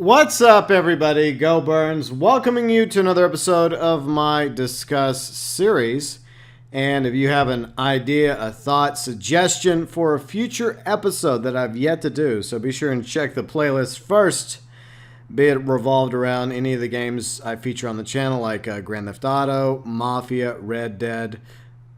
What's up, everybody? GeauxBurns, welcoming you to another episode of my Discuss series. And if you have an idea, a thought, suggestion for a future episode that I've yet to do, so be sure and check the playlist first, be it revolved around any of the games I feature on the channel, like Grand Theft Auto, Mafia, Red Dead.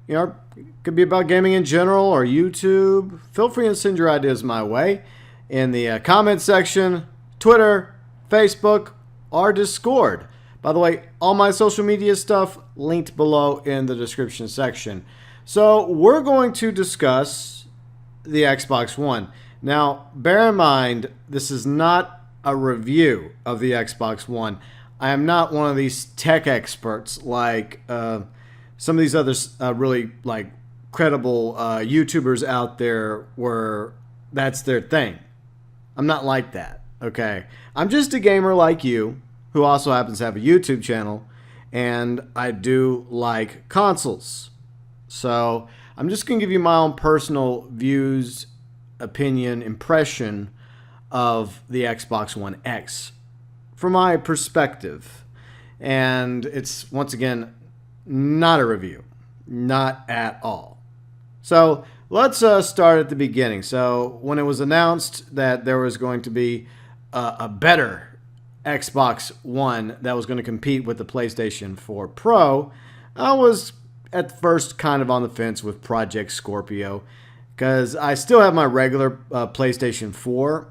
You know, it could be about gaming in general or YouTube. Feel free and send your ideas my way in the comment section, Twitter, Facebook, or Discord. By the way, all my social media stuff linked below in the description section. So we're going to discuss the Xbox One. Now, bear in mind, this is not a review of the Xbox One. I am not one of these tech experts like some of these other really like credible YouTubers out there where that's their thing. I'm not like that, okay? I'm just a gamer like you who also happens to have a YouTube channel, and I do like consoles. So I'm just going to give you my own personal views, opinion, impression of the Xbox One X from my perspective. And it's, once again, not a review. Not at all. So let's start at the beginning. So when it was announced that there was going to be a better Xbox One that was going to compete with the PlayStation 4 Pro, I was at first kind of on the fence with Project Scorpio because I still have my regular PlayStation 4.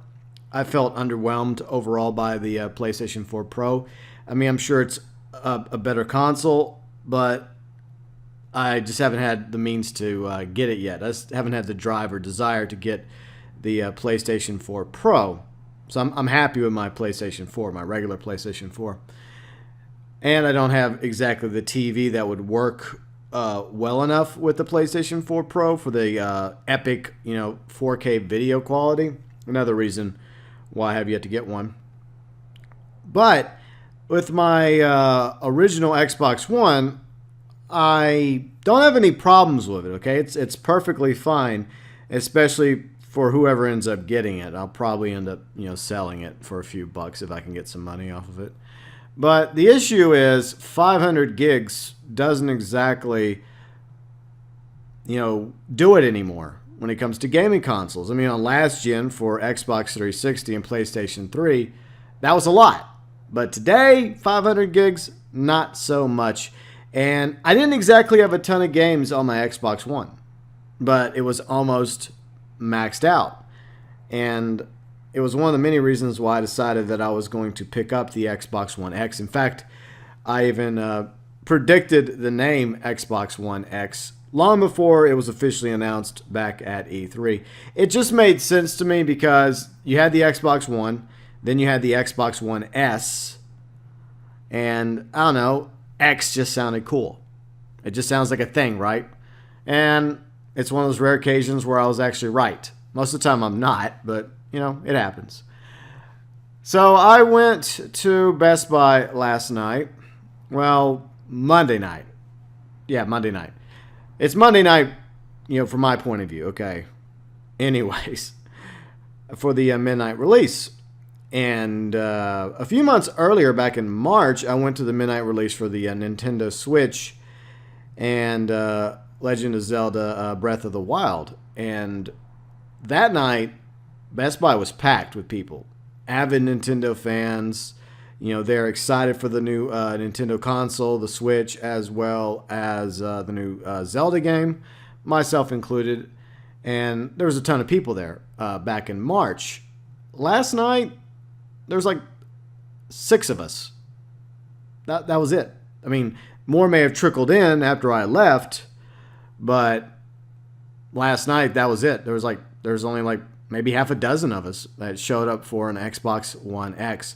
I felt underwhelmed overall by the PlayStation 4 Pro. I mean, I'm sure it's a better console, but I just haven't had the means to get it yet. I just haven't had the drive or desire to get the PlayStation 4 Pro. So I'm happy with my PlayStation 4, my regular PlayStation 4. And I don't have exactly the TV that would work well enough with the PlayStation 4 Pro for the epic, 4K video quality. Another reason why I have yet to get one. But with my original Xbox One, I don't have any problems with it, okay? It's perfectly fine, especially for whoever ends up getting it. I'll probably end up, selling it for a few bucks if I can get some money off of it. But the issue is 500 gigs doesn't exactly, do it anymore when it comes to gaming consoles. I mean, on last gen for Xbox 360 and PlayStation 3, that was a lot. But today, 500 gigs, not so much. And I didn't exactly have a ton of games on my Xbox One, but it was almost maxed out. And it was one of the many reasons why I decided that I was going to pick up the Xbox One X. In fact, I even predicted the name Xbox One X long before it was officially announced back at E3. It just made sense to me because you had the Xbox One, then you had the Xbox One S, and I don't know, X just sounded cool. It just sounds like a thing, right? And it's one of those rare occasions where I was actually right. Most of the time I'm not, but, it happens. So I went to Best Buy last night. Well, Monday night. Yeah, Monday night. It's Monday night, from my point of view, okay? Anyways, for the midnight release. And a few months earlier, back in March, I went to the midnight release for the Nintendo Switch and Legend of Zelda Breath of the Wild. And that night, Best Buy was packed with people. Avid Nintendo fans. They're excited for the new Nintendo console, the Switch, as well as the new Zelda game, myself included. And there was a ton of people there back in March. Last night, there was like 6 of us. That was it. I mean, more may have trickled in after I left, but last night that was it. There's only like maybe half a dozen of us that showed up for an Xbox One X.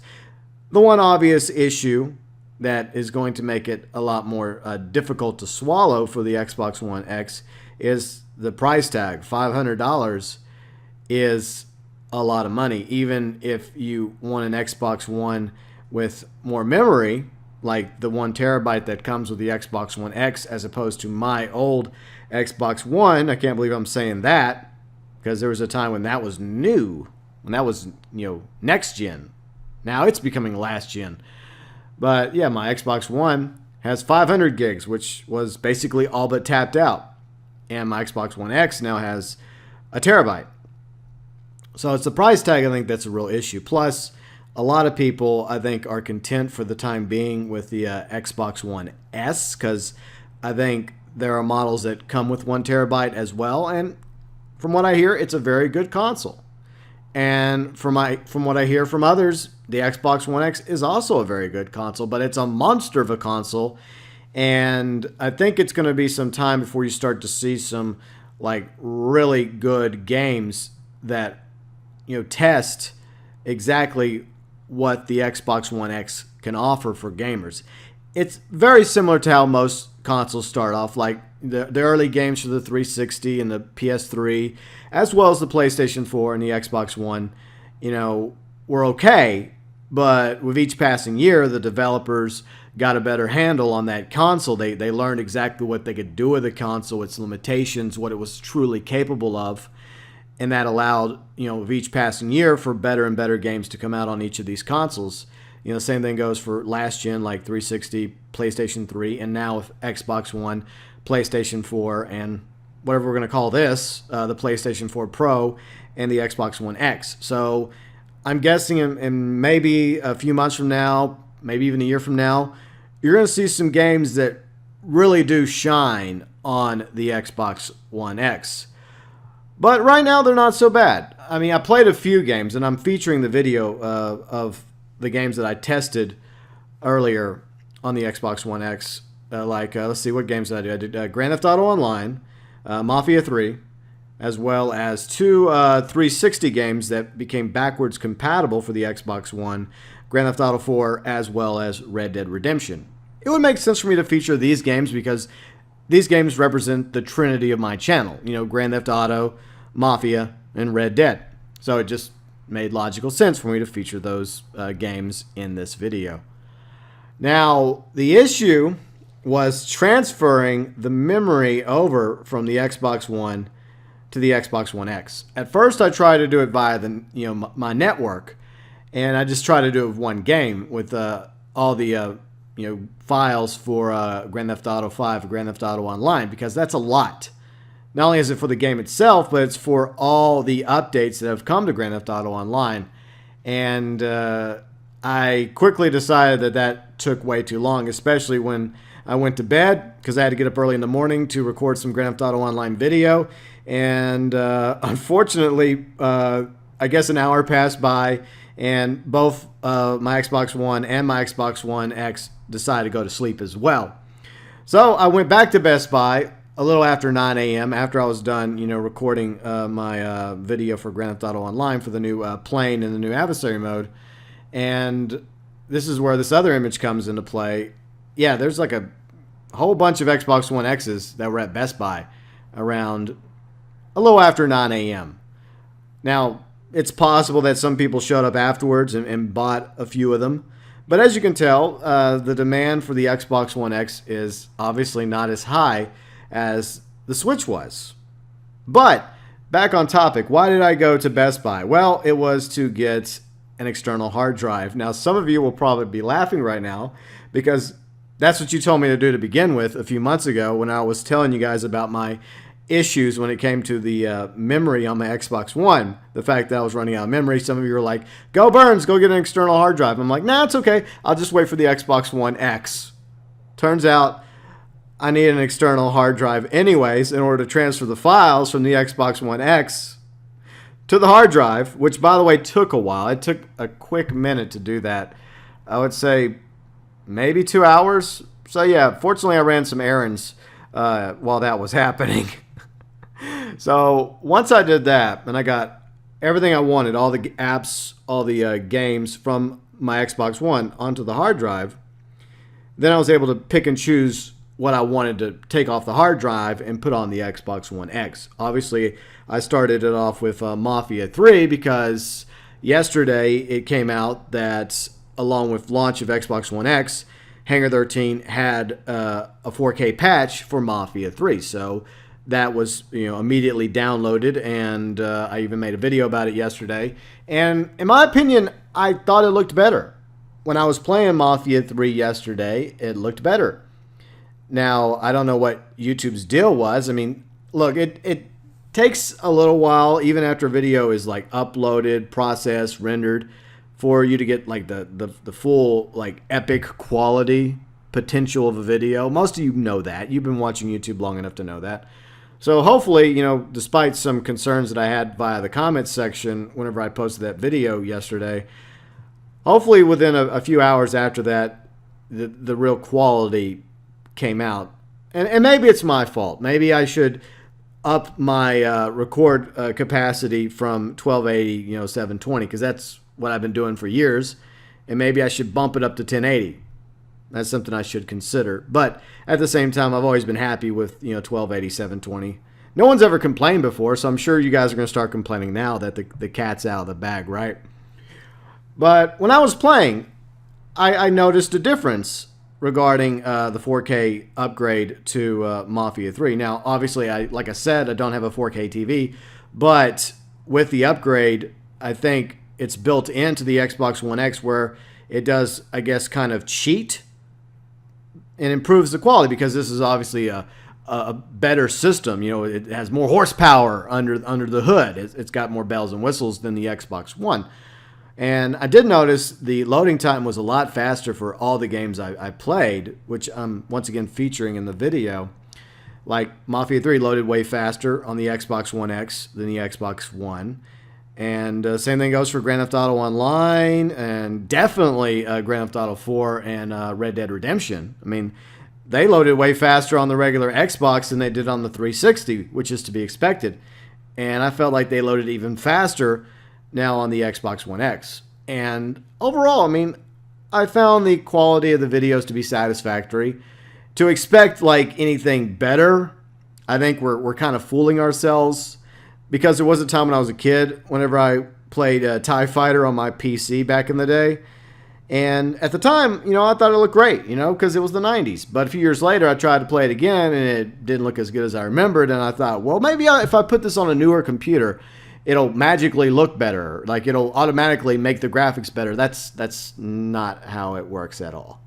The one obvious issue that is going to make it a lot more difficult to swallow for the Xbox One X is the price tag. $500 is a lot of money. Even if you want an Xbox One with more memory, like the 1 terabyte that comes with the Xbox One X, as opposed to my old Xbox One. I can't believe I'm saying that, because there was a time when that was new, when that was, next gen. Now it's becoming last gen. But yeah, my Xbox One has 500 gigs, which was basically all but tapped out. And my Xbox One X now has a terabyte. So it's the price tag, I think, that's a real issue. Plus, a lot of people, I think, are content for the time being with the Xbox One S, because I think there are models that come with 1 terabyte as well. And from what I hear, it's a very good console. And from what I hear from others, the Xbox One X is also a very good console, but it's a monster of a console. And I think it's going to be some time before you start to see some like really good games that, you know, test exactly what the Xbox One X can offer for gamers. It's very similar to how most consoles start off, like the early games for the 360 and the PS3, as well as the PlayStation 4 and the Xbox One, you know, were okay. But with each passing year, the developers got a better handle on that console. They learned exactly what they could do with the console, its limitations, what it was truly capable of. And that allowed, you know, with each passing year for better and better games to come out on each of these consoles. You know, the same thing goes for last gen, like 360, PlayStation 3, and now with Xbox One, PlayStation 4, and whatever we're going to call this, the PlayStation 4 Pro and the Xbox One X. So I'm guessing in maybe a few months from now, maybe even a year from now, you're going to see some games that really do shine on the Xbox One X. But right now, they're not so bad. I mean, I played a few games, and I'm featuring the video of the games that I tested earlier on the Xbox One X. Let's see, what games did I do? I did Grand Theft Auto Online, Mafia 3, as well as 2 360 games that became backwards compatible for the Xbox One, Grand Theft Auto 4, as well as Red Dead Redemption. It would make sense for me to feature these games because these games represent the trinity of my channel. You know, Grand Theft Auto, Mafia, and Red Dead. So it just made logical sense for me to feature those games in this video. Now, the issue was transferring the memory over from the Xbox One to the Xbox One X. At first, I tried to do it via my network, and I just tried to do it with one game with all the files for Grand Theft Auto 5 and Grand Theft Auto Online, because that's a lot. Not only is it for the game itself, but it's for all the updates that have come to Grand Theft Auto Online. And I quickly decided that took way too long, especially when I went to bed, because I had to get up early in the morning to record some Grand Theft Auto Online video. And unfortunately, I guess an hour passed by, and both my Xbox One and my Xbox One X decided to go to sleep as well. So I went back to Best Buy a little after 9 a.m. after I was done, recording my video for Grand Theft Auto Online for the new plane and the new adversary mode. And this is where this other image comes into play. Yeah, there's like a whole bunch of Xbox One X's that were at Best Buy around a little after 9 a.m. Now, it's possible that some people showed up afterwards and bought a few of them. But as you can tell, the demand for the Xbox One X is obviously not as high as the Switch was. But back on topic, why did I go to Best Buy? Well, it was to get an external hard drive. Now, some of you will probably be laughing right now because that's what you told me to do to begin with a few months ago when I was telling you guys about my issues when it came to the memory on my Xbox One. The fact that I was running out of memory. Some of you were like, GeauxBurns, go get an external hard drive. I'm like, nah, it's okay. I'll just wait for the Xbox One X. Turns out I need an external hard drive anyways in order to transfer the files from the Xbox One X to the hard drive, which, by the way, took a while. It took a quick minute to do that. I would say maybe 2 hours. So, yeah, fortunately, I ran some errands while that was happening. So, once I did that, and I got everything I wanted, all the apps, all the games from my Xbox One onto the hard drive, then I was able to pick and choose what I wanted to take off the hard drive and put on the Xbox One X. Obviously, I started it off with Mafia 3 because yesterday it came out that along with launch of Xbox One X, Hangar 13 had a 4K patch for Mafia 3. So that was immediately downloaded, and I even made a video about it yesterday. And in my opinion, I thought it looked better. When I was playing Mafia 3 yesterday, it looked better. Now, I don't know what YouTube's deal was. I mean, look, it takes a little while, even after a video is like uploaded, processed, rendered, for you to get like the full like epic quality potential of a video. Most of you know that. You've been watching YouTube long enough to know that. So hopefully, despite some concerns that I had via the comments section whenever I posted that video yesterday, hopefully within a few hours after that, the real quality came out. And maybe it's my fault. Maybe I should up my record capacity from 1280, 720, because that's what I've been doing for years. And maybe I should bump it up to 1080. That's something I should consider. But at the same time, I've always been happy with 1280, 720. No one's ever complained before, so I'm sure you guys are going to start complaining now that the cat's out of the bag, right? But when I was playing, I noticed a difference regarding the 4K upgrade to Mafia 3. Now, obviously, like I said, I don't have a 4K TV, but with the upgrade, I think it's built into the Xbox One X where it does, I guess, kind of cheat and improves the quality, because this is obviously a better system. It has more horsepower under the hood. It's got more bells and whistles than the Xbox One. And I did notice the loading time was a lot faster for all the games I played, which I'm once again featuring in the video. Like Mafia 3 loaded way faster on the Xbox One X than the Xbox One. And same thing goes for Grand Theft Auto Online, and definitely Grand Theft Auto 4 and Red Dead Redemption. I mean, they loaded way faster on the regular Xbox than they did on the 360, which is to be expected. And I felt like they loaded even faster now on the Xbox One X. And overall, I mean, I found the quality of the videos to be satisfactory. To expect like anything better, I think we're kind of fooling ourselves. Because there was a time when I was a kid, whenever I played TIE Fighter on my PC back in the day. And at the time, I thought it looked great, because it was the 90s. But a few years later, I tried to play it again, and it didn't look as good as I remembered. And I thought, well, maybe if I put this on a newer computer, it'll magically look better. Like, it'll automatically make the graphics better. That's not how it works at all.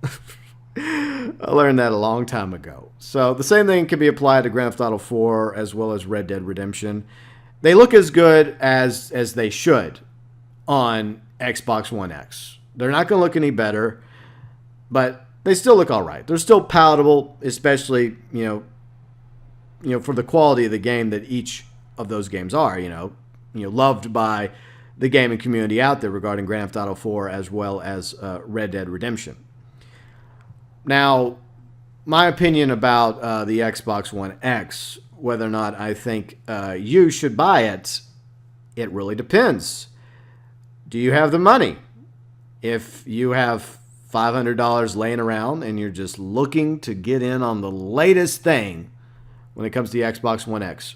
I learned that a long time ago. So the same thing can be applied to Grand Theft Auto 4 as well as Red Dead Redemption. They look as good as they should on Xbox One X. They're not going to look any better, but they still look all right. They're still palatable, especially, for the quality of the game that each of those games are, loved by the gaming community out there regarding Grand Theft Auto 4 as well as Red Dead Redemption. Now, my opinion about the Xbox One X, whether or not I think you should buy it, it really depends. Do you have the money? If you have $500 laying around and you're just looking to get in on the latest thing when it comes to the Xbox One X,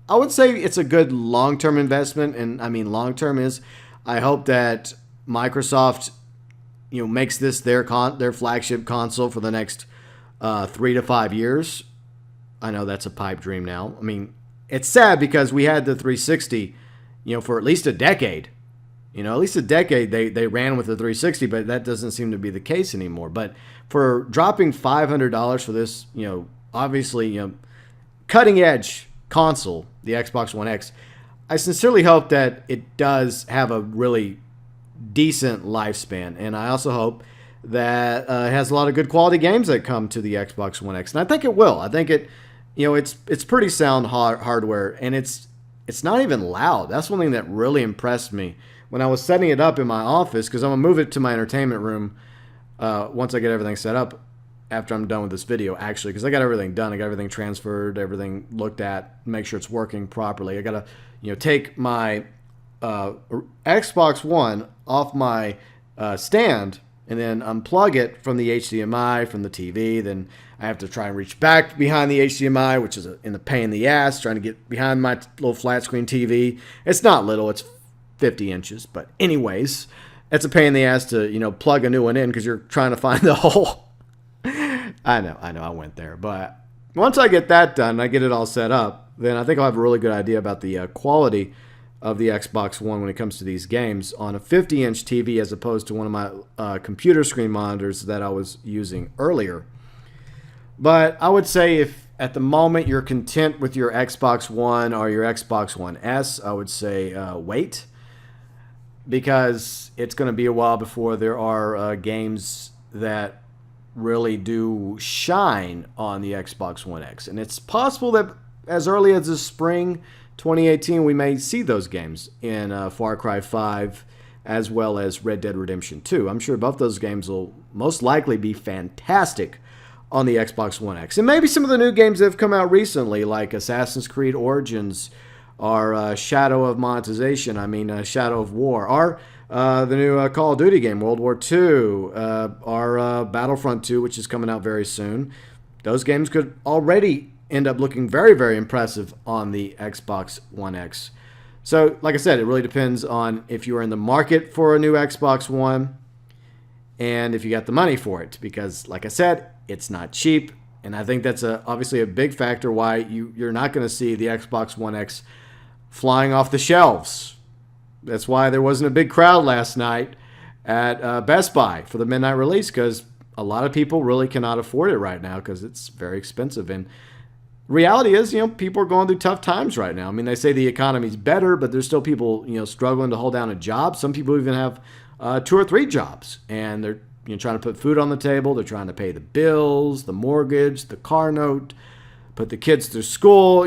I would say it's a good long-term investment. And I mean, long-term is, I hope that Microsoft, makes this their flagship console for the next 3 to 5 years. I know that's a pipe dream now. I mean, it's sad because we had the 360, for at least a decade. At least a decade they ran with the 360, but that doesn't seem to be the case anymore. But for dropping $500 for this, obviously, cutting edge console, the Xbox One X, I sincerely hope that it does have a really decent lifespan. And I also hope that it has a lot of good quality games that come to the Xbox One X. And I think it will. I think it, it's pretty sound hardware, and it's not even loud. That's one thing that really impressed me when I was setting it up in my office, because I'm going to move it to my entertainment room once I get everything set up after I'm done with this video, actually, because I got everything done. I got everything transferred, everything looked at, make sure it's working properly. I got to, take my Xbox One off my stand and then unplug it from the HDMI, from the TV. Then I have to try and reach back behind the HDMI, which is in the pain in the ass, trying to get behind my little flat screen TV. It's not little, it's 50 inches. But anyways, it's a pain in the ass to, plug a new one in because you're trying to find the hole. I know, I went there. But once I get that done, I get it all set up, then I think I'll have a really good idea about the quality of the Xbox One when it comes to these games on a 50-inch TV as opposed to one of my computer screen monitors that I was using earlier. But I would say if at the moment you're content with your Xbox One or your Xbox One S, I would say wait, because it's going to be a while before there are games that really do shine on the Xbox One X. And it's possible that as early as this spring 2018, we may see those games in Far Cry 5 as well as Red Dead Redemption 2. I'm sure both those games will most likely be fantastic on the Xbox One X. And maybe some of the new games that have come out recently, like Assassin's Creed Origins, or Shadow of Shadow of War, or the new Call of Duty game, World War II, or Battlefront 2, which is coming out very soon. Those games could already end up looking very, very impressive on the Xbox One X. So, like I said, it really depends on if you are in the market for a new Xbox One and if you got the money for it. Because, like I said, it's not cheap. And I think that's obviously a big factor why you're not going to see the Xbox One X flying off the shelves. That's why there wasn't a big crowd last night at Best Buy for the midnight release, because a lot of people really cannot afford it right now because it's very expensive. And reality is, people are going through tough times right now. I mean, they say the economy's better, but there's still people, struggling to hold down a job. Some people even have 2 or 3 jobs, and they're trying to put food on the table. They're trying to pay the bills, the mortgage, the car note, put the kids through school.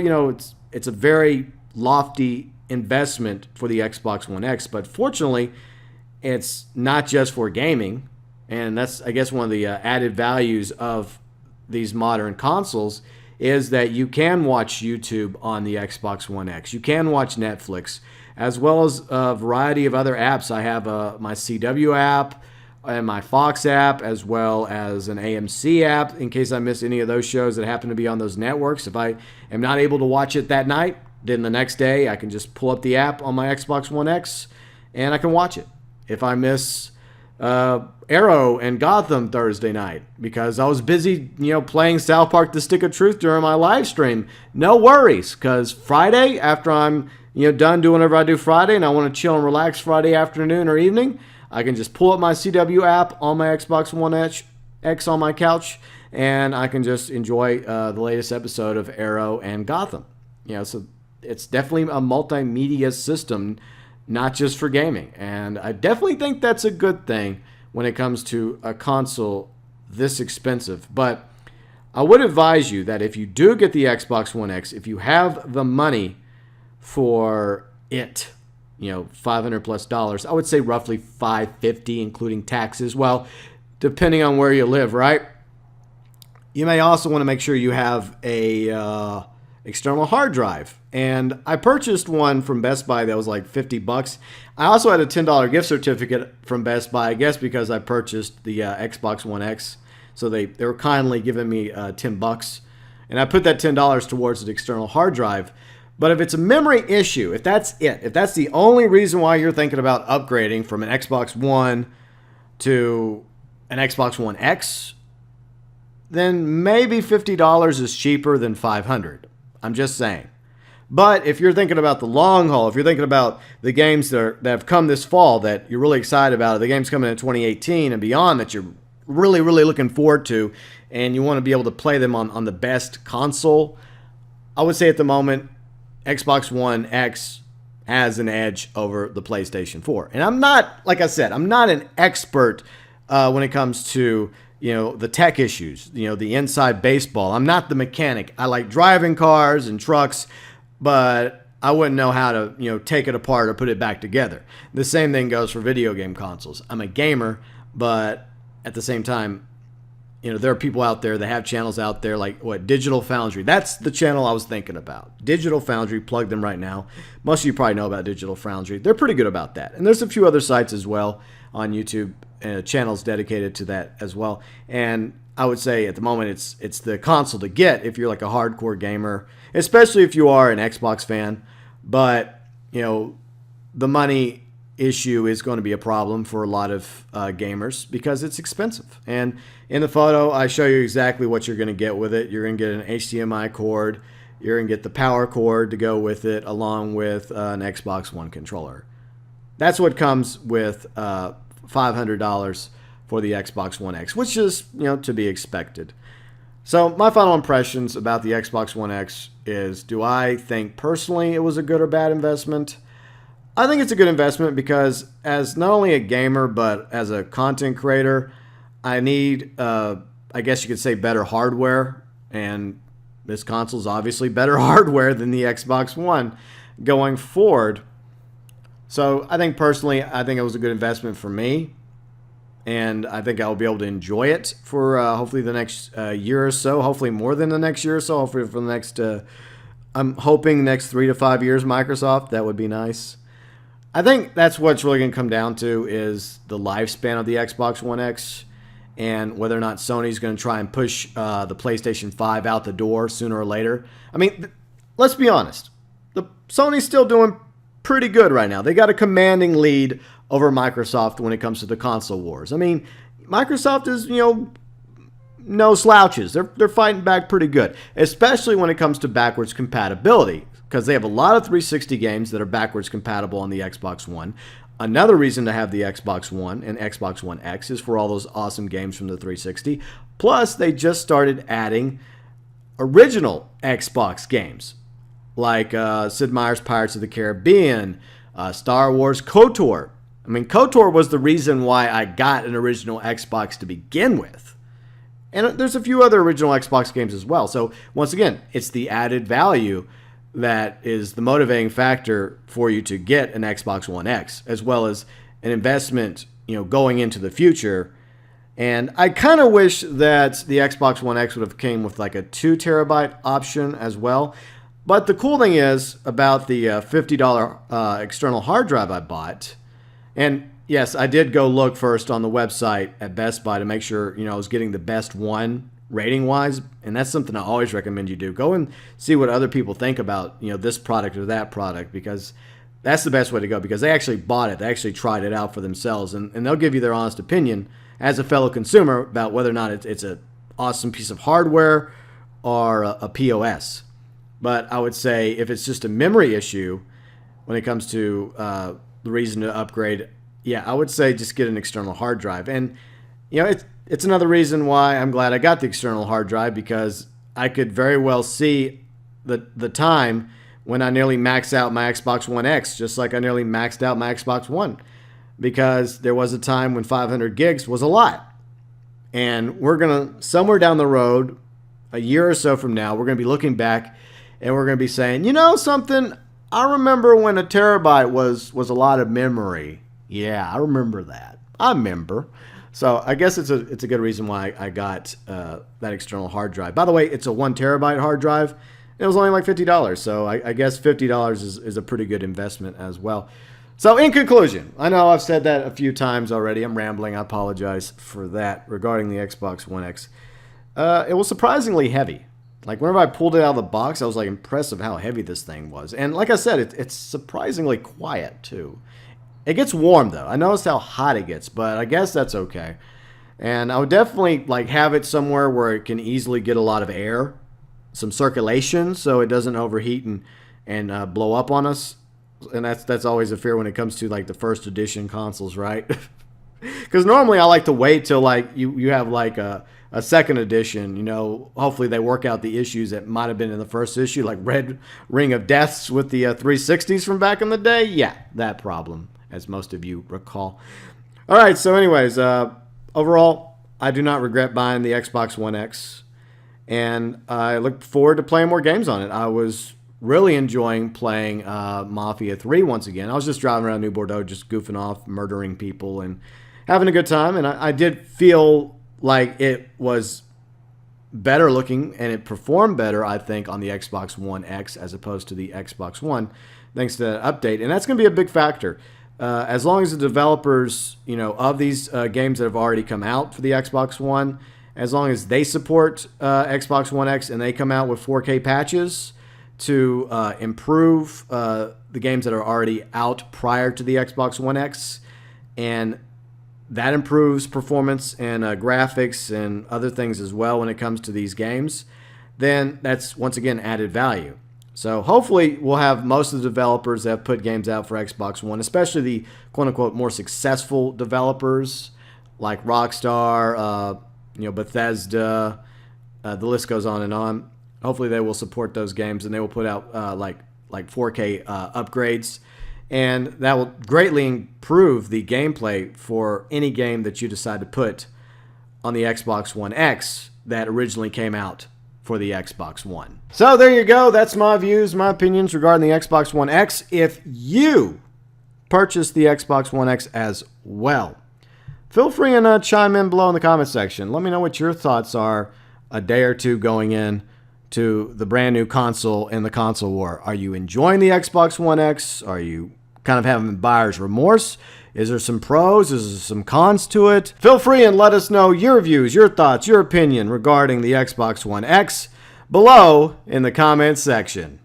It's a very lofty investment for the Xbox One X, but fortunately, it's not just for gaming, and that's, I guess, one of the added values of these modern consoles is that you can watch YouTube on the Xbox One X. You can watch Netflix, as well as a variety of other apps. I have my CW app and my Fox app, as well as an AMC app, in case I miss any of those shows that happen to be on those networks. If I am not able to watch it that night, then the next day I can just pull up the app on my Xbox One X and I can watch it. If I miss Arrow and Gotham Thursday night because I was busy, playing South Park: The Stick of Truth during my live stream, no worries, because Friday, after I'm done doing whatever I do Friday and I want to chill and relax Friday afternoon or evening, I can just pull up my CW app on my Xbox One X on my couch, and I can just enjoy the latest episode of Arrow and Gotham. So it's definitely a multimedia system, not just for gaming. And I definitely think that's a good thing when it comes to a console this expensive. But I would advise you that if you do get the Xbox One X, if you have the money for it, $500+, I would say roughly $550, including taxes. Well, depending on where you live, right? You may also want to make sure you have a external hard drive. And I purchased one from Best Buy that was like $50. I also had a $10 gift certificate from Best Buy, I guess because I purchased the Xbox One X. So they were kindly giving me $10. And I put that $10 towards an external hard drive. But if it's a memory issue, if that's it, if that's the only reason why you're thinking about upgrading from an Xbox One to an Xbox One X, then maybe $50 is cheaper than $500. I'm just saying. But if you're thinking about the long haul, if you're thinking about the games that have come this fall that you're really excited about, the games coming in 2018 and beyond that you're really, really looking forward to, and you want to be able to play them on the best console, I would say at the moment, Xbox One X has an edge over the PlayStation 4. And I'm not, like I said, I'm not an expert when it comes to the tech issues, the inside baseball. I'm not the mechanic. I like driving cars and trucks, but I wouldn't know how to, take it apart or put it back together. The same thing goes for video game consoles. I'm a gamer, but at the same time, there are people out there that have channels out there like Digital Foundry. That's the channel I was thinking about. Digital Foundry, plug them right now. Most of you probably know about Digital Foundry. They're pretty good about that. And there's a few other sites as well on YouTube, channels dedicated to that as well. And I would say at the moment it's the console to get if you're like a hardcore gamer, especially if you are an Xbox fan. But the money issue is going to be a problem for a lot of gamers because it's expensive. And in the photo, I show you exactly what you're going to get with it. You're going to get an HDMI cord. You're going to get the power cord to go with it, along with an Xbox One controller. That's what comes with $500 for the Xbox One X, which is, to be expected. So my final impressions about the Xbox One X is, do I think personally it was a good or bad investment? I think it's a good investment because as not only a gamer, but as a content creator, I need, I guess you could say, better hardware. And this console is obviously better hardware than the Xbox One going forward. So I think personally, I think it was a good investment for me. And I think I'll be able to enjoy it for hopefully the next year or so. Hopefully more than the next year or so. Hopefully for the next, I'm hoping next 3 to 5 years, Microsoft. That would be nice. I think that's what's really going to come down to is the lifespan of the Xbox One X and whether or not Sony's going to try and push the PlayStation 5 out the door sooner or later. I mean, let's be honest. Sony's still doing pretty good right now. They got a commanding lead over Microsoft when it comes to the console wars. I mean, Microsoft is, no slouches. They're fighting back pretty good, especially when it comes to backwards compatibility, because they have a lot of 360 games that are backwards compatible on the Xbox One. Another reason to have the Xbox One and Xbox One X is for all those awesome games from the 360. Plus, they just started adding original Xbox games, like Sid Meier's Pirates of the Caribbean, Star Wars KOTOR. I mean, KOTOR was the reason why I got an original Xbox to begin with. And there's a few other original Xbox games as well. So, once again, it's the added value that is the motivating factor for you to get an Xbox One X, as well as an investment, going into the future. And I kind of wish that the Xbox One X would have came with like a 2 terabyte option as well. But the cool thing is about the $50 external hard drive I bought, and yes, I did go look first on the website at Best Buy to make sure, I was getting the best one rating-wise, and that's something I always recommend you do. Go and see what other people think about, this product or that product, because that's the best way to go, because they actually bought it. They actually tried it out for themselves, and they'll give you their honest opinion as a fellow consumer about whether or not it's an awesome piece of hardware or a POS. But I would say if it's just a memory issue when it comes to the reason to upgrade, yeah, I would say just get an external hard drive. And, it's another reason why I'm glad I got the external hard drive, because I could very well see the time when I nearly maxed out my Xbox One X, just like I nearly maxed out my Xbox One, because there was a time when 500 gigs was a lot. And we're going to, somewhere down the road, a year or so from now, we're going to be looking back and we're going to be saying, something, I remember when a terabyte was a lot of memory. Yeah, I remember that. I remember. So I guess it's a good reason why I got that external hard drive. By the way, it's a 1 terabyte hard drive. It was only like $50. So I guess $50 is a pretty good investment as well. So in conclusion, I know I've said that a few times already. I'm rambling. I apologize for that regarding the Xbox One X. It was surprisingly heavy. Like, whenever I pulled it out of the box, I was like impressed of how heavy this thing was. And like I said, it's surprisingly quiet too. It gets warm though. I noticed how hot it gets, but I guess that's okay. And I would definitely have it somewhere where it can easily get a lot of air, some circulation, so it doesn't overheat and blow up on us. And that's always a fear when it comes to the first edition consoles, right? Because normally I like to wait till you have a second edition. Hopefully they work out the issues that might have been in the first issue, like Red Ring of Deaths with the 360s from back in the day. Yeah, that problem, as most of you recall. All right, so anyways, overall, I do not regret buying the Xbox One X, and I look forward to playing more games on it. I was really enjoying playing Mafia 3 once again. I was just driving around New Bordeaux, just goofing off, murdering people, and having a good time, and I did feel like it was better looking, and it performed better, I think, on the Xbox One X as opposed to the Xbox One, thanks to that update. And that's going to be a big factor. As long as the developers, of these games that have already come out for the Xbox One, as long as they support Xbox One X and they come out with 4K patches to improve the games that are already out prior to the Xbox One X, and that improves performance and graphics and other things as well when it comes to these games, then that's once again added value. So hopefully we'll have most of the developers that have put games out for Xbox One, especially the quote-unquote more successful developers like Rockstar, Bethesda, the list goes on and on. Hopefully they will support those games and they will put out like 4K upgrades. And that will greatly improve the gameplay for any game that you decide to put on the Xbox One X that originally came out for the Xbox One. So there you go. That's my views, my opinions regarding the Xbox One X. If you purchase the Xbox One X as well, feel free and chime in below in the comment section. Let me know what your thoughts are a day or two going in to the brand new console in the console war. Are you enjoying the Xbox One X? Are you kind of having buyer's remorse? Is there some pros? Is there some cons to it? Feel free and let us know your views, your thoughts, your opinion regarding the Xbox One X below in the comments section.